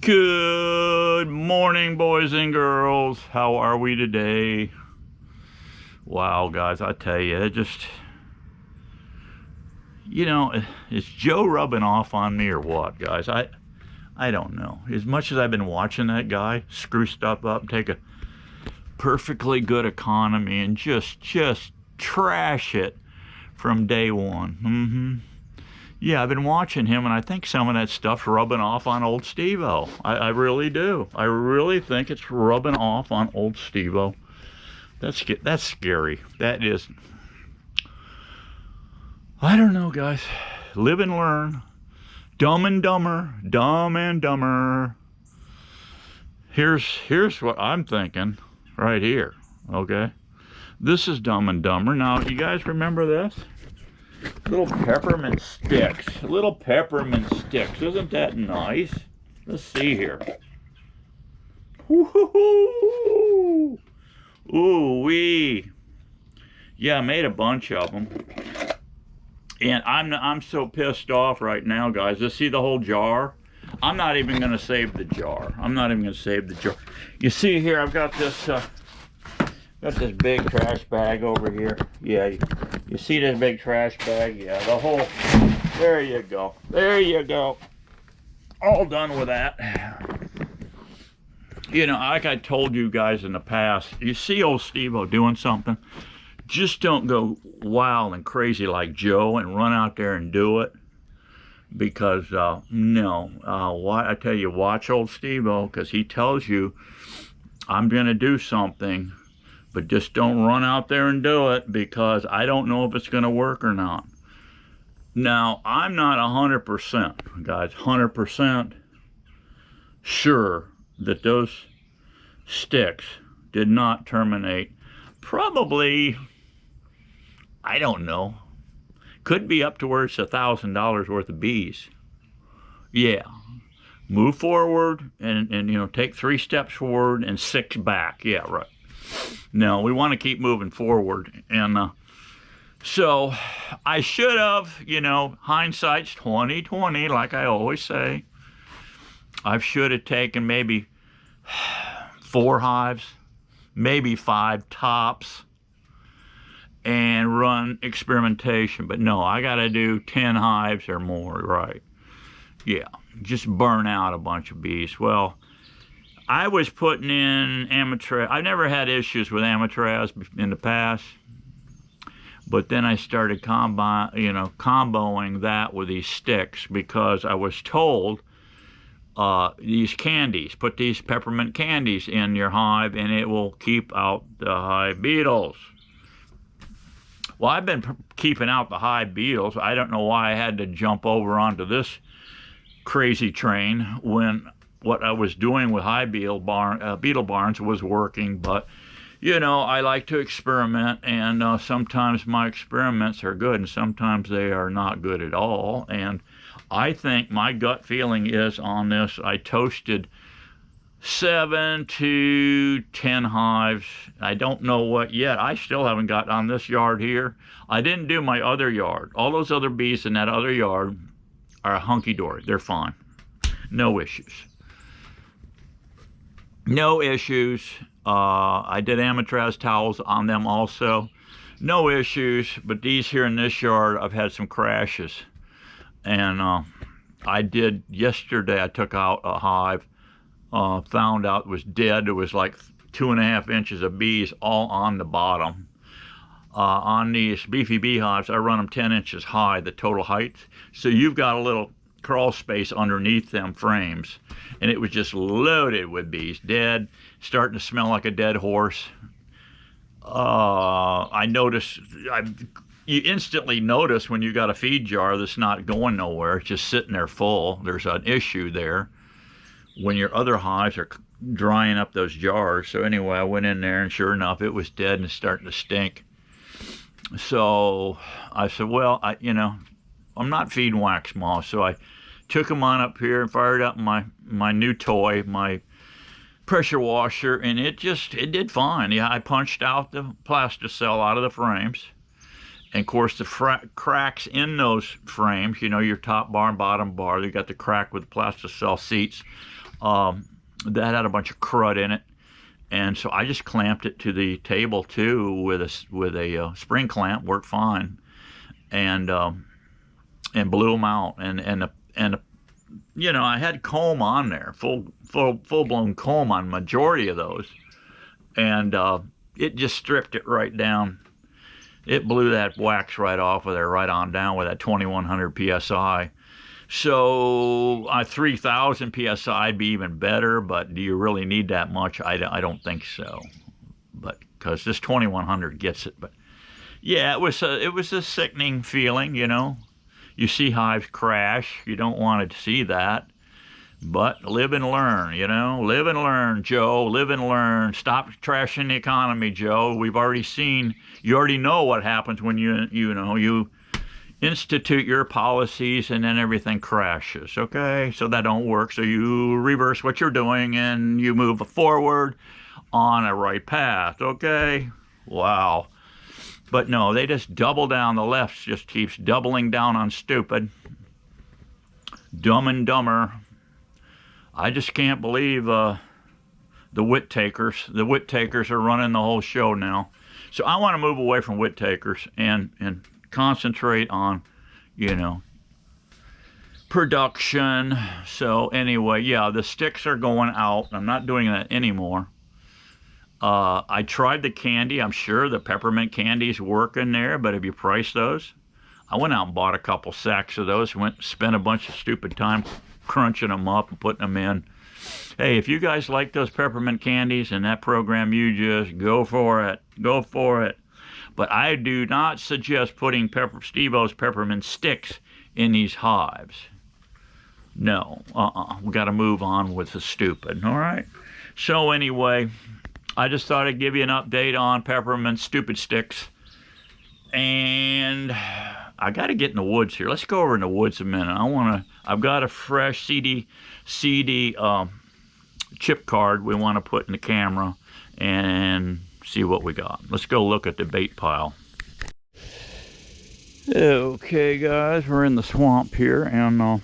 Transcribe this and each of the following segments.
Good morning, boys and girls. How are we today? Wow, guys, I tell you, is Joe rubbing off on me or what, guys? I don't know. As much as I've been watching that guy screw stuff up, take a perfectly good economy and just trash it from day one. Yeah, I've been watching him, and I think some of that stuff's rubbing off on old Steve-O. I really do. I really think it's rubbing off on old Steve-O. That's scary. That is. I don't know, guys. Live and learn. Dumb and dumber. Dumb and dumber. Here's what I'm thinking right here. Okay? This is Dumb and Dumber. Now, you guys remember this? Little peppermint sticks. Little peppermint sticks. Isn't that nice? Let's see here. Woo-hoo-hoo! Ooh-wee. Yeah, I made a bunch of them. And I'm so pissed off right now, guys. Just see the whole jar? I'm not even going to save the jar. I'm not even going to save the jar. You see here, I've got this big trash bag over here. Yeah, you see this big trash bag? Yeah, the whole, there you go. There you go. All done with that. You know, like I told you guys in the past, you see old Steve-O doing something, just don't go wild and crazy like Joe and run out there and do it. Because, I tell you, watch old Steve-O, because he tells you, I'm going to do something. But just don't run out there and do it, because I don't know if it's going to work or not. Now, I'm not 100%, guys, 100% sure that those sticks did not terminate. Probably, I don't know, could be up to where it's $1,000 worth of bees. Yeah. Move forward and take 3 steps forward and 6 back. Yeah, right. No, we want to keep moving forward. And so I should have, hindsight's 20/20, like I always say. I should have taken maybe 4 hives, maybe 5 tops, and run experimentation. But no, I got to do 10 hives or more, right? Yeah, just burn out a bunch of bees. Well, I was putting in Amatraz. I never had issues with Amatraz in the past, but then I started comboing that with these sticks, because I was told these candies, put these peppermint candies in your hive and it will keep out the hive beetles. Well, I've been keeping out the hive beetles. I don't know why I had to jump over onto this crazy train when what I was doing with hive beetle barns was working. But I like to experiment, and sometimes my experiments are good and sometimes they are not good at all. And I think my gut feeling is on this, I toasted 7 to 10 hives. I don't know what yet. I still haven't got on this yard here. I didn't do my other yard. All those other bees in that other yard are hunky-dory. They're fine. No issues. No issues. I did Amatraz towels on them also. No issues. But these here in this yard, I've had some crashes. And I did yesterday, I took out a hive, found out it was dead. It was like 2.5 inches of bees all on the bottom. On these beefy beehives, I run them 10 inches high, the total height. So you've got a little crawl space underneath them frames, and it was just loaded with bees, dead, starting to smell like a dead horse. I noticed, you instantly notice when you got a feed jar that's not going nowhere, it's just sitting there full. There's an issue there when your other hives are drying up those jars. So anyway, I went in there, and sure enough, it was dead and starting to stink. So I said, well, I'm not feeding wax moths, so I took them on up here and fired up my new toy, my pressure washer, and it did fine. Yeah, I punched out the plasticell out of the frames, and of course the cracks in those frames, your top bar and bottom bar, you got the crack with the plasticell seats, that had a bunch of crud in it. And so I just clamped it to the table too with a spring clamp, worked fine, and blew them out. And you know, I had comb on there, full blown comb on majority of those, and it just stripped it right down. It blew that wax right off of there, right on down with that 2100 psi. So 3000 psi would be even better, but do you really need that much? I don't think so. But because this 2100 gets it. But yeah, it was a sickening feeling, you know. You see hives crash. You don't want to see that. But live and learn, you know. Live and learn, Joe. Live and learn. Stop trashing the economy, Joe. We've already seen. You already know what happens when you institute your policies and then everything crashes. Okay, so that don't work. So you reverse what you're doing and you move forward on a right path. Okay. Wow. But no, they just double down. The left just keeps doubling down on stupid. Dumb and dumber. I just can't believe the wit takers. The wit takers are running the whole show now. So I want to move away from wit takers and concentrate on, you know, production. So anyway, yeah, the sticks are going out. I'm not doing that anymore. I tried the candy. I'm sure the peppermint candy's working there, but have you priced those? I went out and bought a couple sacks of those. Spent a bunch of stupid time crunching them up and putting them in. Hey, if you guys like those peppermint candies and that program, you just go for it. Go for it. But I do not suggest putting Steve-O's peppermint sticks in these hives. No, we got to move on with the stupid, all right? So anyway, I just thought I'd give you an update on peppermint stupid sticks. And I got to get in the woods here. Let's go over in the woods a minute. I've got a fresh CD chip card we want to put in the camera and see what we got. Let's go look at the bait pile. Okay, guys, we're in the swamp here, and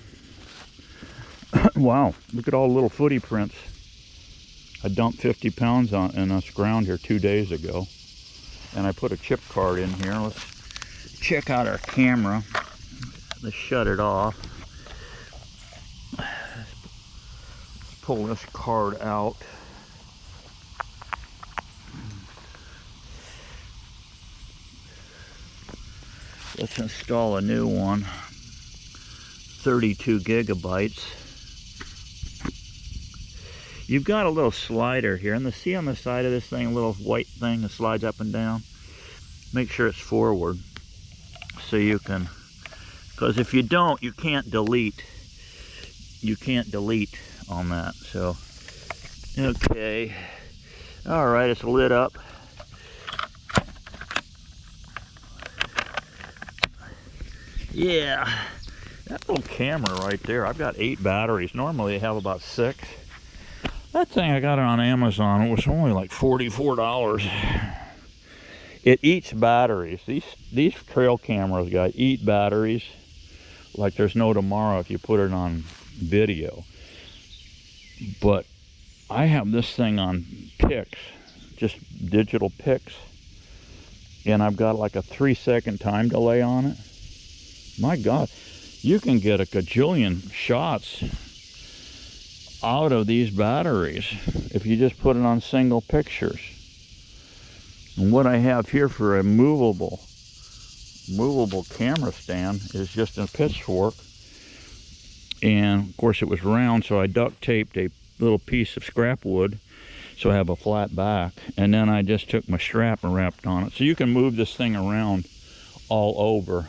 wow, look at all the little footy prints. I dumped 50 pounds in this ground here 2 days ago, and I put a chip card in here. Let's check out our camera. Let's shut it off. Let's pull this card out. Let's install a new one. 32 gigabytes. You've got a little slider here, and see on the side of this thing, a little white thing that slides up and down. Make sure it's forward, so you can, because if you don't, you can't delete. You can't delete on that. So, okay, all right, it's lit up. Yeah, that little camera right there, I've got 8 batteries. Normally I have about 6. That thing, I got it on Amazon. It was only like $44. It eats batteries. These trail cameras, guys, eat batteries like there's no tomorrow if you put it on video. But I have this thing on pics, just digital pics, and I've got like a 3-second time delay on it. My God, you can get a gajillion shots out of these batteries if you just put it on single pictures. And what I have here for a movable camera stand is just a pitchfork, and of course it was round, so I duct taped a little piece of scrap wood so I have a flat back, and then I just took my strap and wrapped on it. So you can move this thing around all over.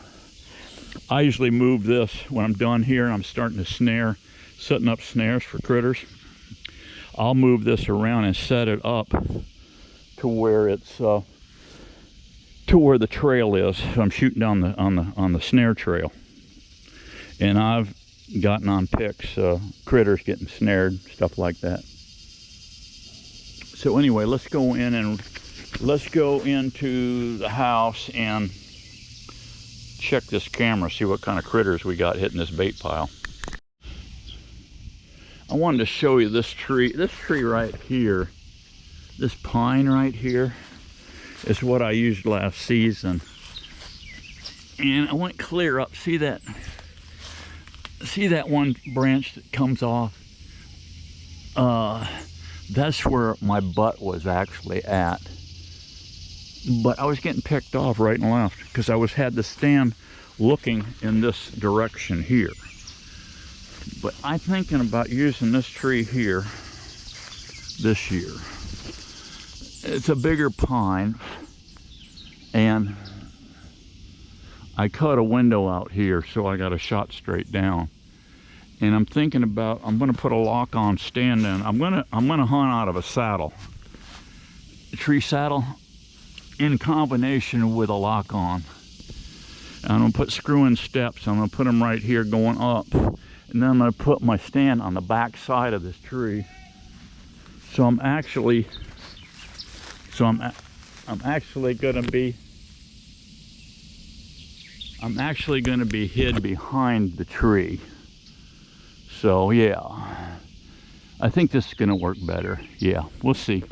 I usually move this when I'm done here and I'm starting to setting up snares for critters. I'll move this around and set it up to where it's to where the trail is. So I'm shooting down on the snare trail, and I've gotten on pics, critters getting snared, stuff like that. So anyway, let's go into the house and check this camera, see what kind of critters we got hitting this bait pile. I wanted to show you this tree. This tree right here, this pine right here, is what I used last season. And I went clear up. See that one branch that comes off? That's where my butt was actually at. But I was getting picked off right and left because I had the stand looking in this direction here. But I'm thinking about using this tree here this year. It's a bigger pine, and I cut a window out here so I got a shot straight down. And I'm thinking about, I'm gonna put a lock-on stand in. I'm gonna hunt out of a saddle, a tree saddle, in combination with a lock-on. And I'm gonna put screw-in steps. I'm gonna put them right here going up, and then I'm gonna put my stand on the back side of this tree. So I'm actually gonna be hid behind the tree. So yeah, I think this is gonna work better. Yeah, we'll see.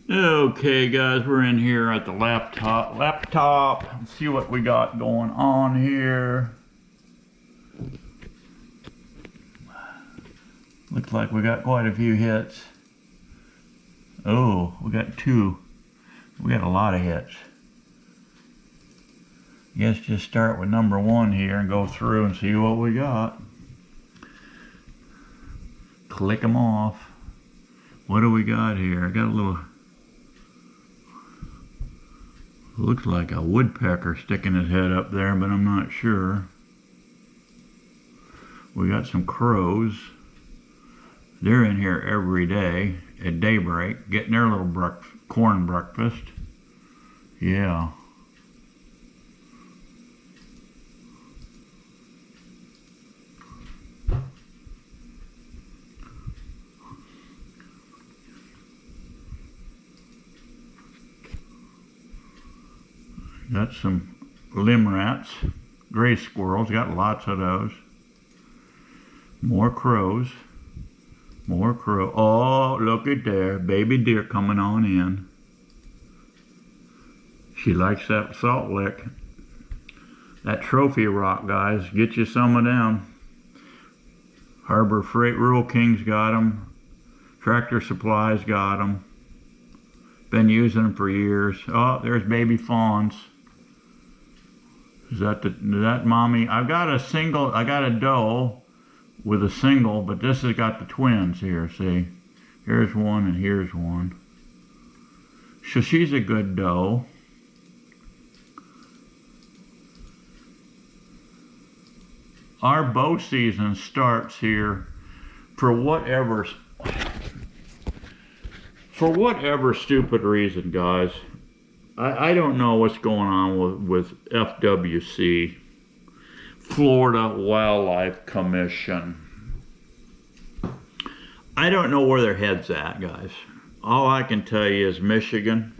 Okay guys, we're in here at the laptop. Let's see what we got going on here. Looks like we got quite a few hits. Oh, we got 2. We got a lot of hits. Guess just start with number 1 here and go through and see what we got. Click them off. What do we got here? I got a little, looks like a woodpecker sticking his head up there, but I'm not sure. We got some crows. They're in here every day at daybreak, getting their little corn breakfast. Yeah. Got some limb rats, gray squirrels, got lots of those. More crows. More crow. Oh, look at there. Baby deer coming on in. She likes that salt lick. That trophy rock, guys. Get you some of them. Harbor Freight Rural King's got them. Tractor Supply's got them. Been using them for years. Oh, there's baby fawns. Is that mommy? I've got a single, I got a doe with a single, but this has got the twins here, see? Here's one and here's one. So she's a good doe. Our bow season starts here for whatever stupid reason, guys. I don't know what's going on with FWC, Florida Wildlife Commission. I don't know where their head's at, guys. All I can tell you is Michigan,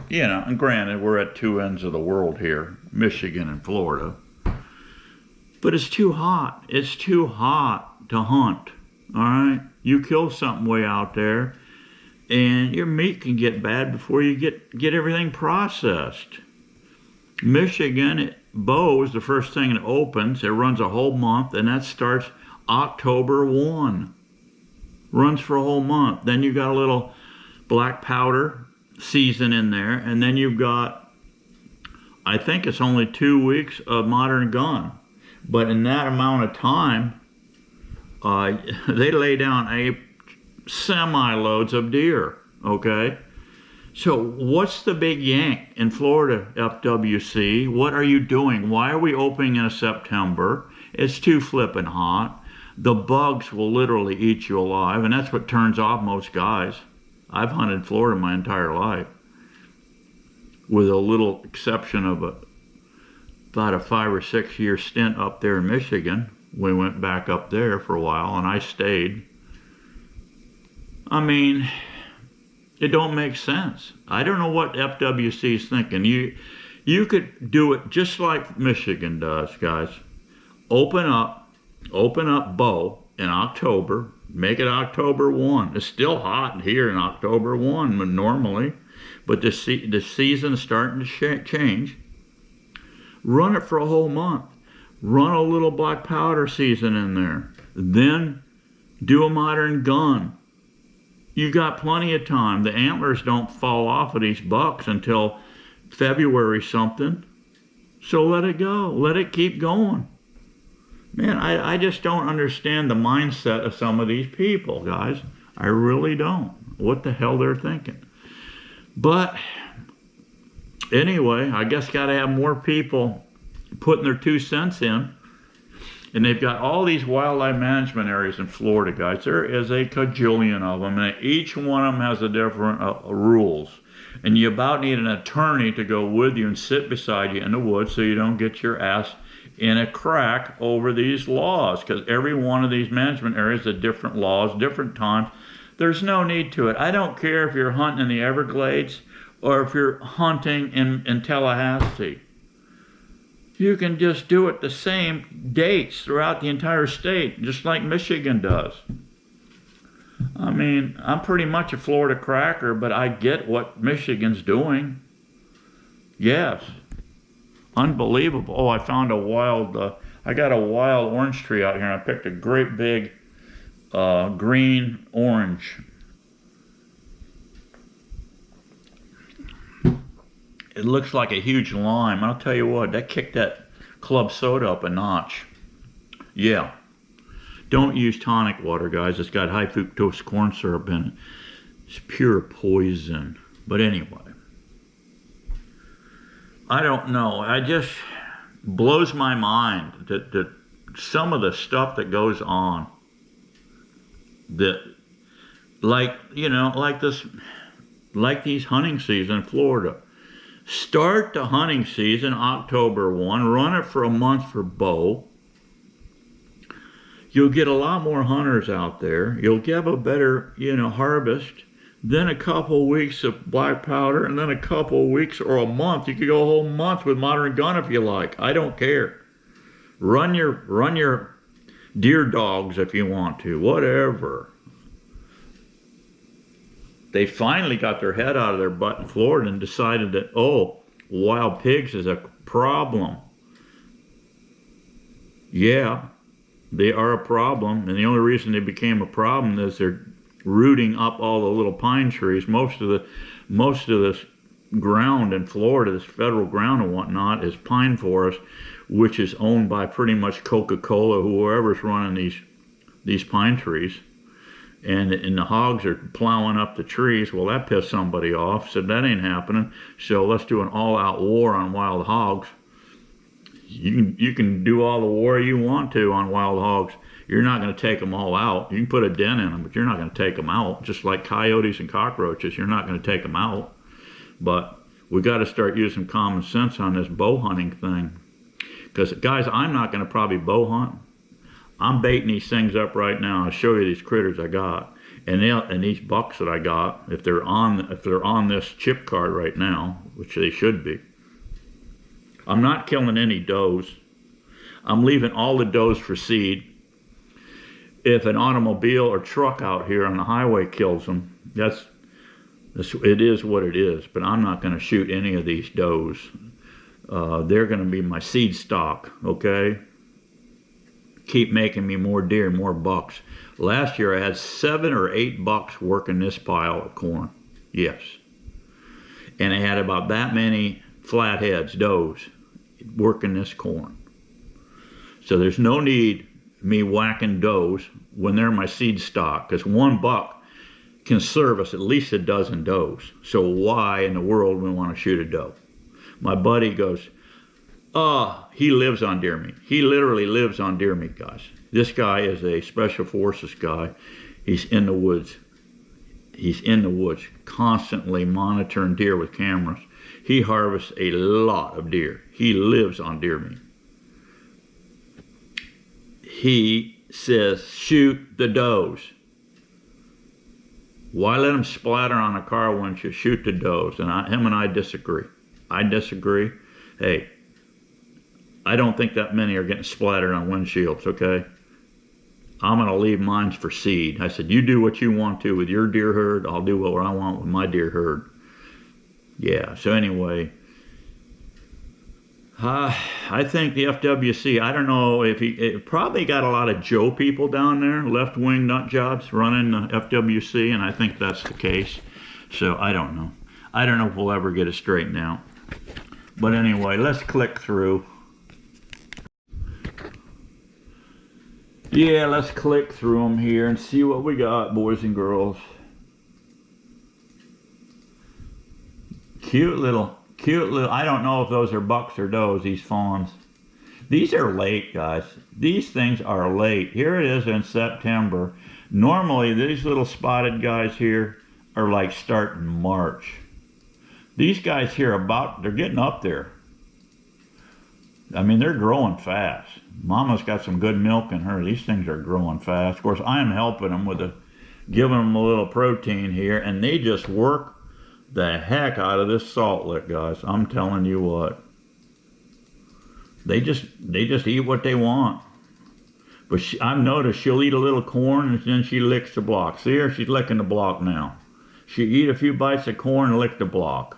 you know, and granted, we're at 2 ends of the world here, Michigan and Florida. But it's too hot. It's too hot to hunt, all right? You kill something way out there, and your meat can get bad before you get everything processed. Michigan, bows, the first thing it opens, it runs a whole month, and that starts October 1. Runs for a whole month. Then you've got a little black powder season in there, and then you've got, I think it's only 2 weeks of modern gun. But in that amount of time, they lay down a semi-loads of deer, okay? So what's the big yank in Florida, FWC? What are you doing? Why are we opening in September? It's too flippin' hot. The bugs will literally eat you alive, and that's what turns off most guys. I've hunted Florida my entire life, with a little exception of about a 5 or 6 year stint up there in Michigan. We went back up there for a while, and I stayed. I mean, it don't make sense. I don't know what FWC is thinking. You You could do it just like Michigan does, guys. Open up bow in October. Make it October 1. It's still hot here in October 1 normally, but the season's starting to change. Run it for a whole month. Run a little black powder season in there. Then do a modern gun. You got plenty of time. The antlers don't fall off of these bucks until February something. So let it go. Let it keep going. Man, I just don't understand the mindset of some of these people, guys. I really don't. What the hell they're thinking. But anyway, I guess got to have more people putting their 2 cents in. And they've got all these wildlife management areas in Florida, guys. There is a cajillion of them, and each one of them has a different rules. And you about need an attorney to go with you and sit beside you in the woods so you don't get your ass in a crack over these laws. Because every one of these management areas has different laws, different times. There's no need to it. I don't care if you're hunting in the Everglades or if you're hunting in Tallahassee. You can just do it the same dates throughout the entire state, just like Michigan does. I mean, I'm pretty much a Florida cracker, but I get what Michigan's doing. Yes. Unbelievable. Oh, I found I got a wild orange tree out here, and I picked a great big green orange. It looks like a huge lime. I'll tell you what, that kicked that club soda up a notch. Yeah. Don't use tonic water, guys. It's got high fructose corn syrup in it. It's pure poison. But anyway, I don't know. It just blows my mind that some of the stuff that goes on, that like these hunting season in Florida. Start the hunting season October 1. Run it for a month for bow. You'll get a lot more hunters out there. You'll get a better, harvest. Then a couple weeks of black powder, and then a couple weeks or a month. You could go a whole month with modern gun if you like. I don't care. Run your deer dogs if you want to. Whatever. They finally got their head out of their butt in Florida and decided that, wild pigs is a problem. Yeah, they are a problem, and the only reason they became a problem is they're rooting up all the little pine trees. Most of this ground in Florida, this federal ground and whatnot, is pine forest, which is owned by pretty much Coca-Cola, whoever's running these pine trees. And the hogs are plowing up the trees. Well, that pissed somebody off, said that ain't happening. So let's do an all-out war on wild hogs. You can do all the war you want to on wild hogs. You're not going to take them all out. You can put a dent in them, but you're not going to take them out. Just like coyotes and cockroaches, you're not going to take them out. But we got to start using common sense on this bow hunting thing. Because, guys, I'm not going to probably bow hunt. I'm baiting these things up right now. I'll show you these critters I got, and these bucks that I got. If they're on this chip card right now, which they should be. I'm not killing any does. I'm leaving all the does for seed. If an automobile or truck out here on the highway kills them, it is what it is. But I'm not going to shoot any of these does. They're going to be my seed stock. Okay. Keep making me more deer, more bucks. Last year I had 7 or 8 bucks working this pile of corn. Yes. And I had about that many flatheads, does, working this corn. So there's no need me whacking does when they're my seed stock, because 1 buck can service at least a dozen does. So why in the world we want to shoot a doe? My buddy goes, he lives on deer meat. He literally lives on deer meat, guys. This guy is a special forces guy. He's in the woods. He's in the woods, constantly monitoring deer with cameras. He harvests a lot of deer. He lives on deer meat. He says, shoot the does. Why let them splatter on a car when you shoot the does? And him and I disagree. I disagree. Hey, I don't think that many are getting splattered on windshields, okay? I'm going to leave mine for seed. I said, you do what you want to with your deer herd. I'll do what I want with my deer herd. Yeah, so anyway, I think the FWC, I don't know if it probably got a lot of Joe people down there, left-wing nut jobs running the FWC, and I think that's the case. So I don't know. I don't know if we'll ever get it straightened out. But anyway, let's click through. Yeah, let's click through them here and see what we got, boys and girls. Cute little, I don't know if those are bucks or does, these fawns. These are late, guys. These things are late. Here it is in September. Normally, these little spotted guys here are like starting March. These guys here they're getting up there. I mean, they're growing fast. Mama's got some good milk in her. These things are growing fast. Of course, I am helping them giving them a little protein here, and they just work the heck out of this salt lick, guys. I'm telling you what. They just eat what they want. But I've noticed she'll eat a little corn and then she licks the block. See her? She's licking the block now. She'll eat a few bites of corn and lick the block.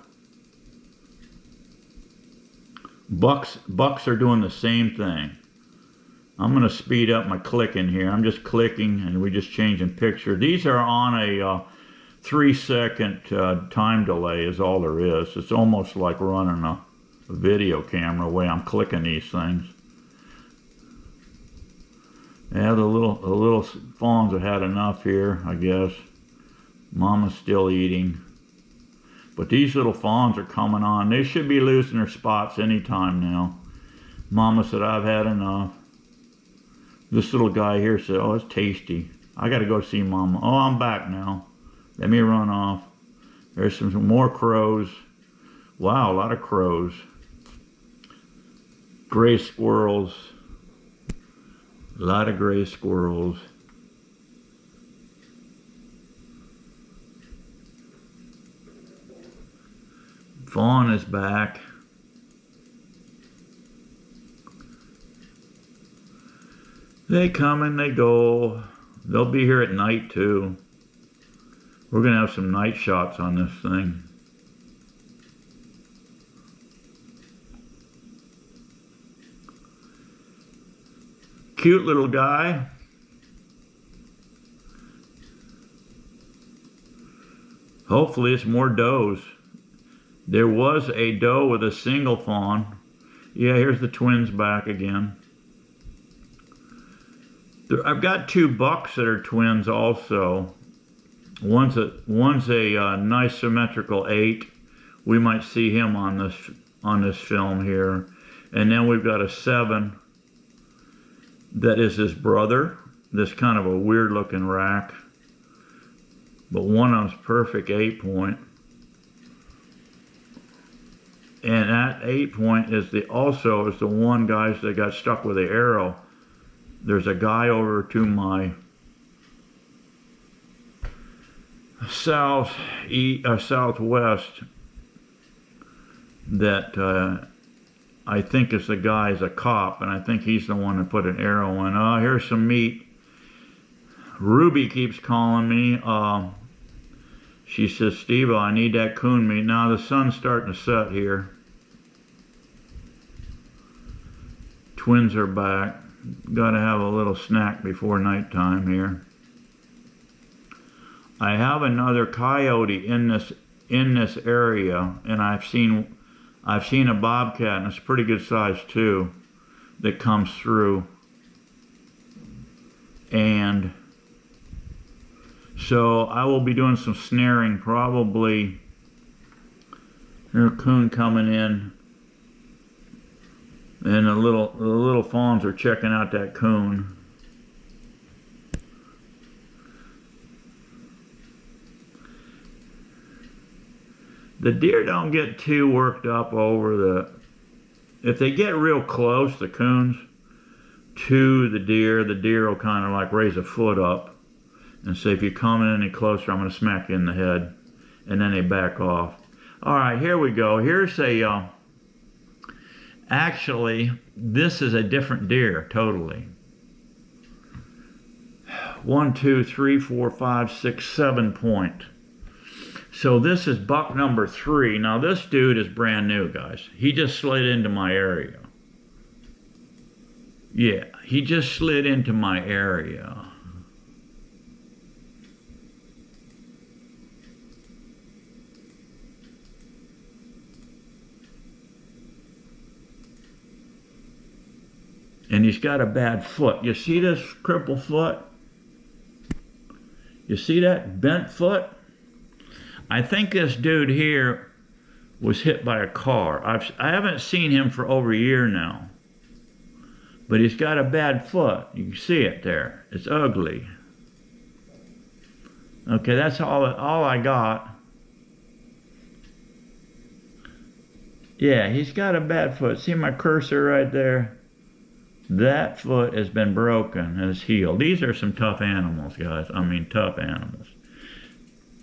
Bucks are doing the same thing. I'm going to speed up my clicking here. I'm just clicking and we're just changing picture. These are on a 3-second time delay is all there is. It's almost like running a video camera the way I'm clicking these things. Yeah, the little fawns have had enough here, I guess. Mama's still eating. But these little fawns are coming on. They should be losing their spots anytime now. Mama said, I've had enough. This little guy here said, oh, it's tasty. I got to go see Mama. Oh, I'm back now. Let me run off. There's some more crows. Wow, a lot of crows. Gray squirrels. A lot of gray squirrels. Fawn is back. They come and they go. They'll be here at night too. We're gonna have some night shots on this thing. Cute little guy. Hopefully it's more does. There was a doe with a single fawn. Yeah, here's the twins back again. I've got 2 bucks that are twins also. One's a nice symmetrical 8. We might see him on this film here. And then we've got a 7 that is his brother. This kind of a weird looking rack. But one of them's perfect 8-point. And that 8-point is also the one, guys, that got stuck with the arrow. There's a guy over to my southwest that I think is the guy's a cop, and I think he's the one that put an arrow in. Oh, here's some meat. Ruby keeps calling me. She says, Steve, I need that coon meat. Now the sun's starting to set here. Twins are back. Gotta have a little snack before nighttime here. I have another coyote in this area, and I've seen a bobcat, and it's pretty good size too, that comes through. And so I will be doing some snaring probably. There's a coon coming in. And the little fawns are checking out that coon. The deer don't get too worked up over if they get real close, the coons, to the deer will kind of like raise a foot up and say, if you come in any closer, I'm going to smack you in the head. And then they back off. All right, here we go. Here's Actually, this is a different deer, totally. 1, 2, 3, 4, 5, 6, 7 point. So this is buck number 3. Now this dude is brand new, guys. He just slid into my area. Yeah, he just slid into my area. And he's got a bad foot. You see this crippled foot? You see that bent foot? I think this dude here was hit by a car. I haven't seen him for over a year now. But he's got a bad foot. You can see it there. It's ugly. Okay, that's all I got. Yeah, he's got a bad foot. See my cursor right there? That foot has been broken and it's healed. These are some tough animals, guys. I mean, tough animals.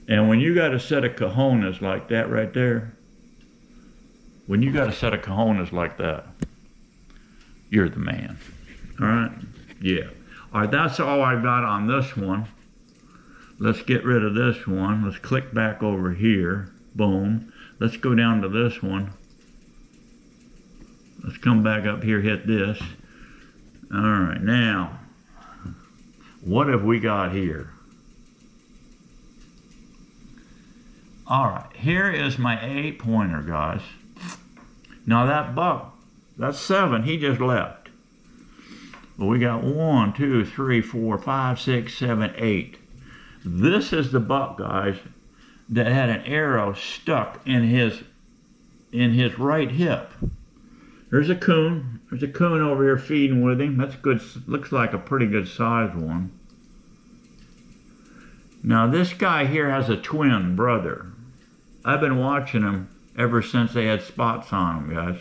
And when you got a set of cojones like that right there, when you got a set of cojones like that, you're the man. All right? Yeah. All right, that's all I got on this one. Let's get rid of this one. Let's click back over here. Boom. Let's go down to this one. Let's come back up here, hit this. All right, now, what have we got here? All right, here is my 8-pointer, guys. Now that buck, that's 7, he just left. But we got 1, 2, 3, 4, 5, 6, 7, 8. This is the buck, guys, that had an arrow stuck in his right hip. There's a coon. There's a coon over here feeding with him. That's good. Looks like a pretty good sized one. Now this guy here has a twin brother. I've been watching them ever since they had spots on them, guys.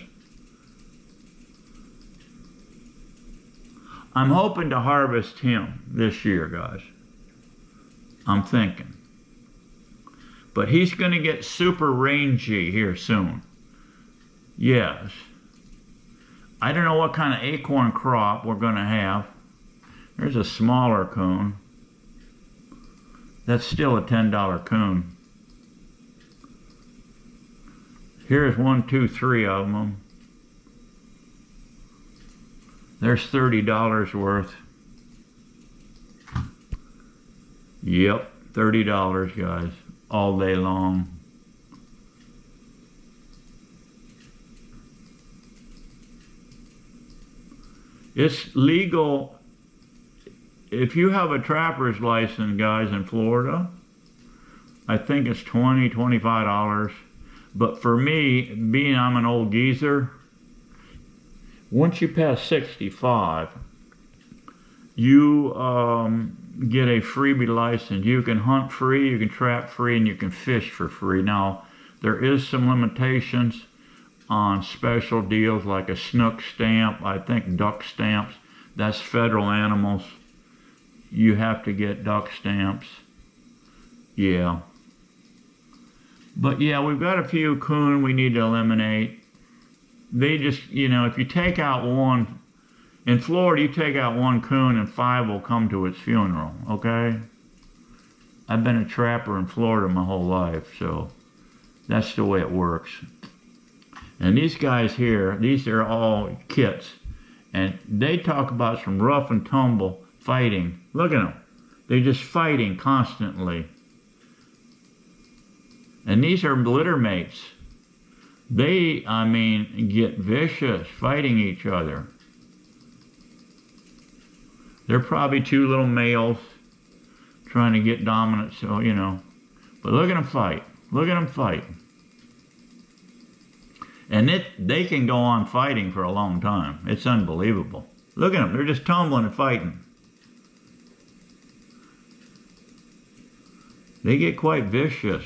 I'm hoping to harvest him this year, guys. I'm thinking. But he's going to get super rangy here soon. Yes. I don't know what kind of acorn crop we're going to have. There's a smaller coon. That's still a $10 coon. Here's 1, 2, 3 of them. There's $30 worth. Yep, $30, guys, all day long. It's legal if you have a trapper's license, guys, in Florida. I think it's $20, $25. But for me, being I'm an old geezer, once you pass 65, you get a freebie license. You can hunt free, you can trap free, and you can fish for free. Now, there is some limitations on special deals like a snook stamp, I think duck stamps. That's federal animals. You have to get duck stamps. Yeah. But yeah, we've got a few coon we need to eliminate. They just, you know, if you take out one, in Florida you take out one coon and 5 will come to its funeral, okay? I've been a trapper in Florida my whole life, so that's the way it works. And these guys here, these are all kits, and they talk about some rough and tumble fighting. Look at them. They're just fighting constantly. And these are litter mates. They, I mean, get vicious fighting each other. They're probably 2 little males trying to get dominant, so, you know. But look at them fight. Look at them fight. And they can go on fighting for a long time. It's unbelievable. Look at them. They're just tumbling and fighting. They get quite vicious.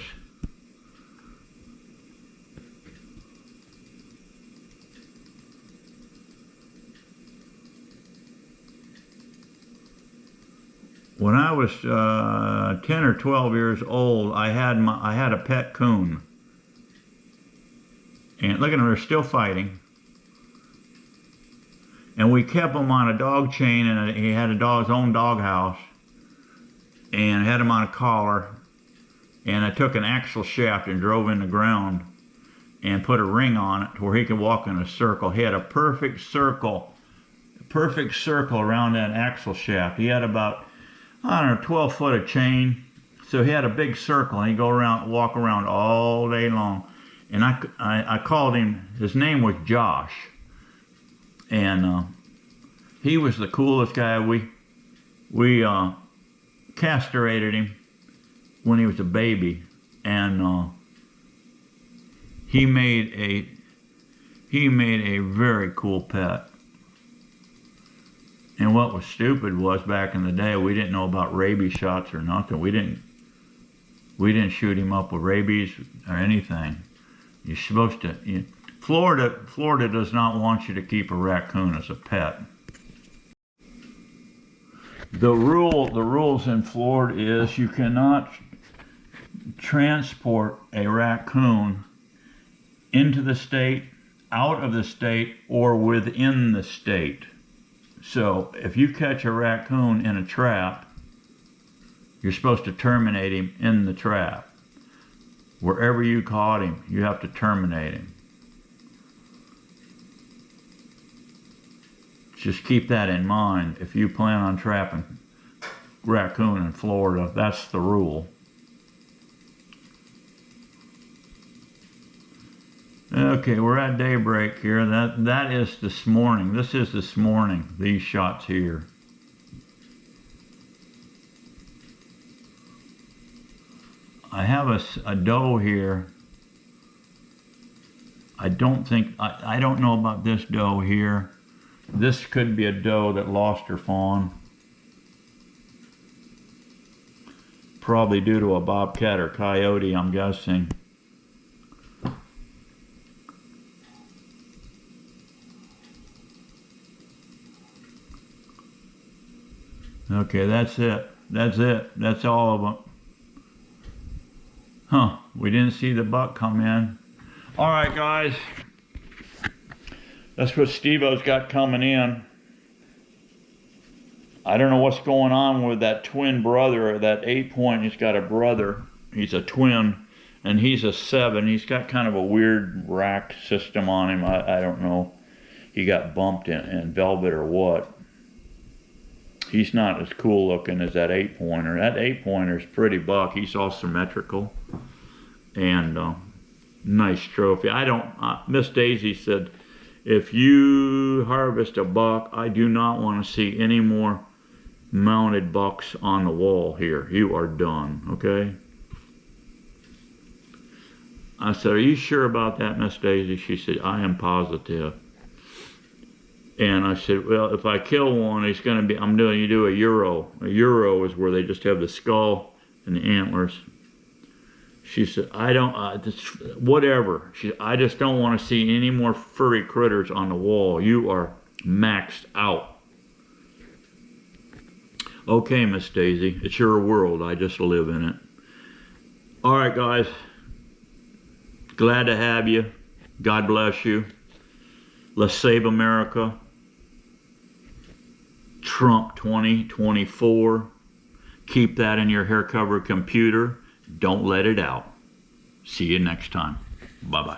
When I was 10 or 12 years old, I had a pet coon. And look at them, they're still fighting. And we kept him on a dog chain, and he had his own dog house, and had him on a collar. And I took an axle shaft and drove in the ground and put a ring on it where he could walk in a circle. He had a perfect circle around that axle shaft. He had about, I don't know, 12 foot of chain. So he had a big circle, and he'd walk around all day long. And I called him, his name was Josh. And he was the coolest guy. We castrated him when he was a baby, and he made a very cool pet. And what was stupid was, back in the day, we didn't know about rabies shots or nothing. We didn't shoot him up with rabies or anything. You're supposed to. Florida does not want you to keep a raccoon as a pet. The rules in Florida is you cannot transport a raccoon into the state, out of the state, or within the state. So if you catch a raccoon in a trap, you're supposed to terminate him in the trap. Wherever you caught him, you have to terminate him. Just keep that in mind. If you plan on trapping raccoon in Florida, that's the rule. Okay, we're at daybreak here. That is this morning. This is this morning, these shots here. I have a doe here. I don't know about this doe here. This could be a doe that lost her fawn. Probably due to a bobcat or coyote, I'm guessing. Okay, that's it. That's all of them. Huh, we didn't see the buck come in. All right, guys. That's what Steve-O's got coming in. I don't know what's going on with that twin brother, that 8-point. He's got a brother. He's a twin, and he's a 7. He's got kind of a weird rack system on him. I don't know. He got bumped in velvet or what. He's not as cool looking as that 8-pointer. That 8-pointer is pretty buck. He's all symmetrical. And nice trophy. Miss Daisy said, if you harvest a buck, I do not want to see any more mounted bucks on the wall here. You are done, okay? I said, are you sure about that, Miss Daisy? She said, I am positive. And I said, well, if I kill one, it's going to be, you do a euro. A euro is where they just have the skull and the antlers. She said, whatever. I just don't want to see any more furry critters on the wall. You are maxed out. Okay, Miss Daisy, it's your world. I just live in it. All right, guys. Glad to have you. God bless you. Let's save America. Trump 2024. Keep that in your hair cover computer. Don't let it out. See you next time. Bye-bye.